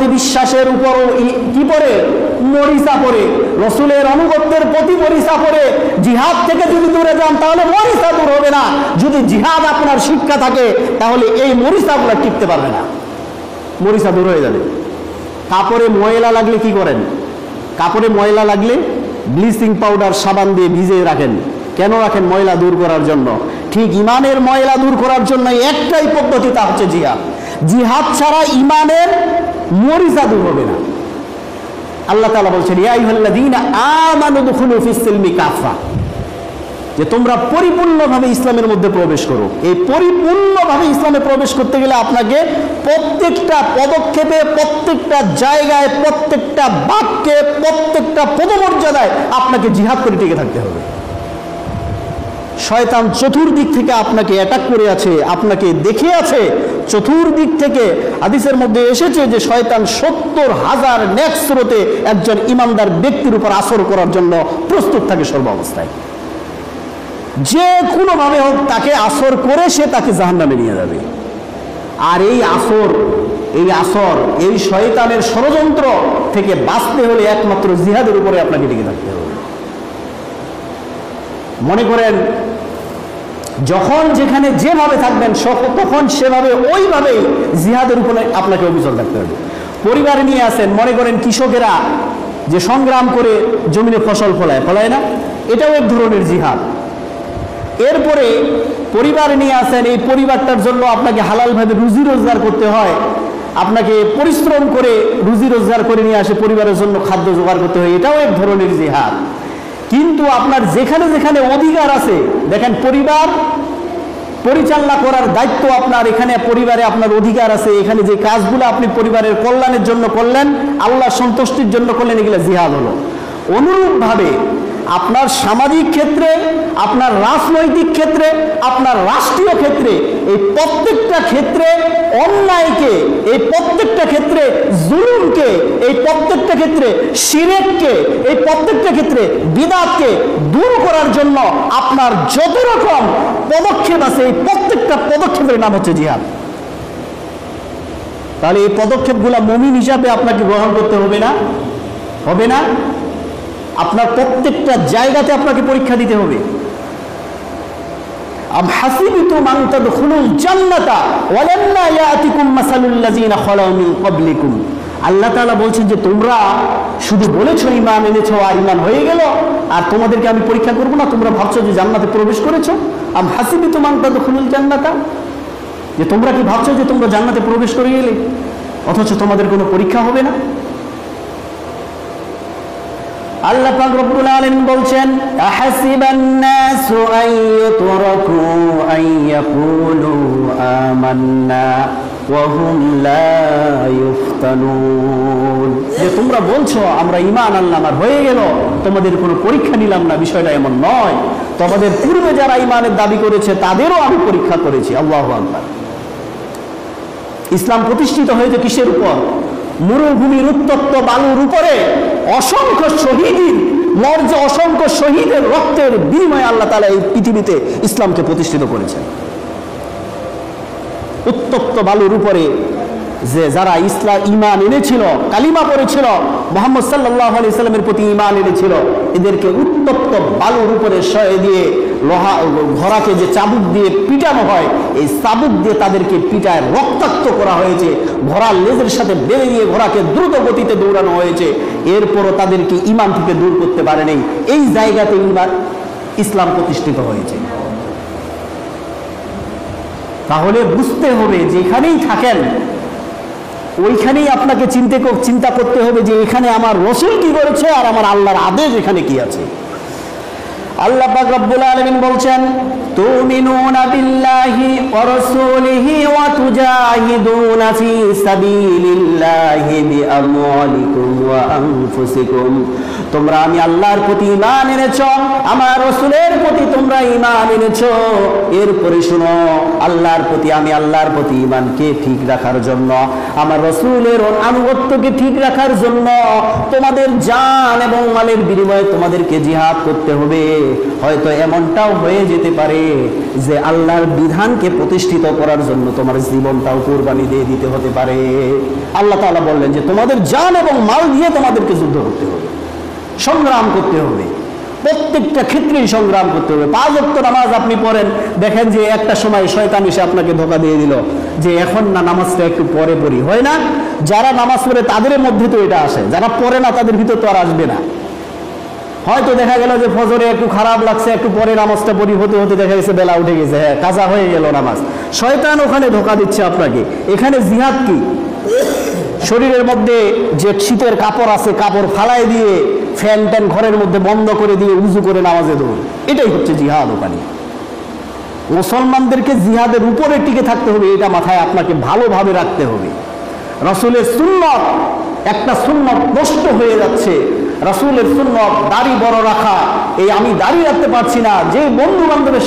প্রতি বিশ্বাসের উপর কি পড়ে? মরিচা পড়ে। রসুলের অনুগত্যের প্রতি মরিচা পড়ে। জিহাদ থেকে যদি দূরে যান তাহলে মরিচা দূর হবে না। যদি জিহাদ আপনার শিক্ষা থাকে তাহলে এই মরিচাগুলো টিকতে পারবে না, মরিচা দূর হয়ে যাবে। কাপড়ে ময়লা লাগলে কি করেন? কাপড়ে ময়লা লাগলে ব্লিচিং পাউডার সাবান দিয়ে ভিজিয়ে রাখেন। কেন রাখেন? ময়লা দূর করার জন্য। ঠিক ইমানের ময়লা দূর করার জন্য একটাই পদ্ধতি, তা হচ্ছে জিহাদ। জিহাদ ছাড়া ইমানের মরিচা দূর হবে না। আল্লাহ তাআলা বলছেন, ইয়া আইয়ুহাল্লাযীনা আমানু দুখুলু ফিস সিলমি কাফা, যে তোমরা পরিপূর্ণভাবে ইসলামের মধ্যে প্রবেশ করো। এই পরিপূর্ণভাবে ইসলামে প্রবেশ করতে গেলে আপনাকে প্রত্যেকটা পদক্ষেপে, প্রত্যেকটা জায়গায়, প্রত্যেকটা বাক্যে, প্রত্যেকটা পদমর্যাদায় আপনাকে জিহাদ করে টিকে থাকতে হবে। শয়তান চতুর্দিক থেকে আপনাকে অ্যাটাক করে আছে, আপনাকে দেখে আছে চতুর্দিক থেকে। হাদিসের মধ্যে এসেছে যে শয়তান 70,000 নেক স্রোতে একজন ইমানদার ব্যক্তির উপর আসর করার জন্য প্রস্তুত থাকে সর্ব অবস্থায়। যে কোনোভাবে হোক তাকে আসর করে সে তাকে জাহান্নামে নিয়ে যাবে। আর এই আসর এই শয়তানের ষড়যন্ত্র থেকে বাঁচতে হলে একমাত্র জিহাদের উপরে আপনাকে টিকে থাকতে হবে। মনে করেন যখন যেখানে যেভাবে থাকবেন তখন সেভাবে ওইভাবেই জিহাদের উপরে আপনাকে অবিচল থাকতে হবে। পরিবারে নিয়ে আসেন, মনে করেন কৃষকেরা যে সংগ্রাম করে জমিনে ফসল ফলায় না, এটাও এক ধরনের জিহাদ। এরপরে পরিবারে নিয়ে আসেন, এই পরিবারটার জন্য আপনাকে হালালভাবে রুজি রোজগার করতে হয়, আপনাকে পরিশ্রম করে রুজি রোজগার করে নিয়ে আসে পরিবারের জন্য খাদ্য জোগাড় করতে হয়, এটাও এক ধরনের জিহাদ। কিন্তু আপনার যেখানে যেখানে অধিকার আছে, দেখেন পরিবার পরিচালনা করার দায়িত্ব আপনার, এখানে পরিবারে আপনার অধিকার আছে, এখানে যে কাজগুলো আপনি পরিবারের কল্যাণের জন্য করলেন, আল্লাহ সন্তুষ্টির জন্য করলেন, এগুলো জিহাদ হলো। অনুরূপভাবে আপনার সামাজিক ক্ষেত্রে, আপনার রাজনৈতিক ক্ষেত্রে, আপনার রাষ্ট্রীয় ক্ষেত্রে, এই প্রত্যেকটা ক্ষেত্রে অন্যায়কে, এই প্রত্যেকটা ক্ষেত্রে জুলুমকে, এই প্রত্যেকটা ক্ষেত্রে শিরককে, এই প্রত্যেকটা ক্ষেত্রে বিদআতকে দূর করার জন্য আপনার যত রকম পদক্ষেপ আছে, এই প্রত্যেকটা পদক্ষেপের নাম হচ্ছে জিহাদ। তাহলে এই পদক্ষেপগুলো মুমিন হিসাবে আপনাকে গ্রহণ করতে হবে না? হবে না? আপনার প্রত্যেকটা জায়গাতে আপনাকে পরীক্ষা দিতে হবে। আম হাসিবতুম আন তাদখুলুল জান্নাতা ওয়ালাম্মা ইয়াতিকুম মাসালুল লাযিনা খালাউ মিন ক্বাবলিকুম। আল্লাহ তাআলা বলছেন যে তোমরা শুধু বলেছো ঈমান এনেছো আর ঈমান হয়ে গেল, আর তোমাদেরকে আমি পরীক্ষা করব না? তোমরা ভাবছো যে জান্নাতে প্রবেশ করেছো? আম হাসিবতুম আন তাদখুলুল জান্নাতা, যে তোমরা কি ভাবছো যে তোমরা জান্নাতে প্রবেশ করে গেলে অথচ তোমাদের কোনো পরীক্ষা হবে না? আল্লাহ পাক রব্বুল আলামিন বলছেন, আহাসিবান নাসু আন ইউতরাকু আন ইয়াকুলু আমান্না ওয়া হুম লা ইফতানুন, যে তোমরা বলছো আমরা ঈমান আনলাম আর হয়ে গেল, তোমাদের কোনো পরীক্ষা নিলাম না। বিষয়টা এমন নয়। তোমাদের পূর্বে যারা ঈমানের দাবি করেছে তাদেরও আমি পরীক্ষা করেছি। আল্লাহু আকবার। ইসলাম প্রতিষ্ঠিত হয়েছে কিসের উপর? মরুভূমির উত্তপ্ত বালুর উপরে অসংখ্য শহীদের রক্তের বিনিময়ে আল্লাহ তাআলা এই পৃথিবীতে ইসলামকে প্রতিষ্ঠিত করেছেন। উত্তপ্ত বালুর উপরে যে যারা ঈমান এনেছিল, কালিমা পড়েছিল, মুহাম্মদ সাল্লাল্লাহু আলাইহি সাল্লামের প্রতি ঈমান এনেছিল, এদেরকে উত্তপ্ত বালুর উপরে শয়ে দিয়ে ঘোড়াকে যে চাবুক দিয়ে পিটানো হয়, এই চাবুক দিয়ে তাদেরকে পিটায় রক্তাক্ত করা হয়েছে। ঘোড়ার লেজের সাথে বেঁধে দিয়ে ঘোড়াকে দ্রুত গতিতে দৌড়ানো হয়েছে। এরপরও তাদেরকে ঈমান থেকে দূর করতে পারেনি। এই জায়গাতে ইসলাম প্রতিষ্ঠিত হয়েছে। তাহলে বুঝতে হবে যেখানেই থাকেন ওইখানেই আপনাকে চিন্তা করতে হবে যে এখানে আমার রাসূল কি করেছে আর আমার আল্লাহর আদেশ এখানে কি আছে। আল্লাহ পাক রব্বুল আলামিন বলছেন, তুমিনুনা বিল্লাহি ওয়া রাসূলিহি ওয়া তুজাহিদুনা ফি সাবিলিল্লাহি বিআমওয়ালিকুম ওয়া আনফুসিকুম। তোমরা আমি আল্লাহর প্রতি ঈমান এনেছো, আমার রাসূলের প্রতি তোমরা ঈমান এনেছো। এরপরে শুনো, আল্লাহর প্রতি আমি আল্লাহর প্রতি ঈমানকে ঠিক রাখার জন্য, আমার রাসূলের আনুগত্যকে ঠিক রাখার জন্য তোমাদের জান এবং মালের বিনিময়ে তোমাদেরকে জিহাদ করতে হবে। হয়তো এমনটাও হয়ে যেতে পারে যে আল্লাহর বিধানকে প্রতিষ্ঠিত করার জন্য তোমার জীবনটাও কুরবানি দিয়ে দিতে হতে পারে। আল্লাহ তাআলা বললেন যে তোমাদের জান এবং মাল দিয়ে তোমাদেরকে যুদ্ধ করতে হবে, সংগ্রাম করতে হবে, প্রত্যেকটা ক্ষেত্রেই সংগ্রাম করতে হবে। 5 ওয়াক্ত নামাজ আপনি পড়েন, দেখেন যে একটা সময় শয়তান এসে আপনাকে ধোঁকা দিয়ে দিল যে এখন না নামাজটা একটু পরে পড়ি, হয় না? যারা নামাজ পড়ে তাদের মধ্যে তো এটা আসে, যারা পড়ে না তাদের ভিতর তো আর আসবে না। হয়তো দেখা গেল যে ফজরে একটু খারাপ লাগছে, একটু পরে নামাজটা পড়ি, হতে হতে দেখা গেছে বেলা উঠে গেছে, হ্যাঁ কাজা হয়ে গেল নামাজ। শয়তান ওখানে ধোঁকা দিচ্ছে আপনাকে। এখানে জিহাদ কি? শরীরের মধ্যে যে শীতের কাপড় আছে, কাপড় ফালাই দিয়ে ফ্যান ট্যান ঘরের মধ্যে বন্ধ করে দিয়ে উজু করে নামাজে দৌড়, এটাই হচ্ছে জিহাদ। ওখানে মুসলমানদেরকে জিহাদের উপরে টিকে থাকতে হবে, এটা মাথায় আপনাকে ভালোভাবে রাখতে হবে। রাসূলের সুন্নত, একটা সুন্নত নষ্ট হয়ে যাচ্ছে। রাসূলের সুন্নত দাড়ি বড় রাখা, এই আমি দাড়ি রাখতে পারছি না, যে বন্ধু বান্ধবের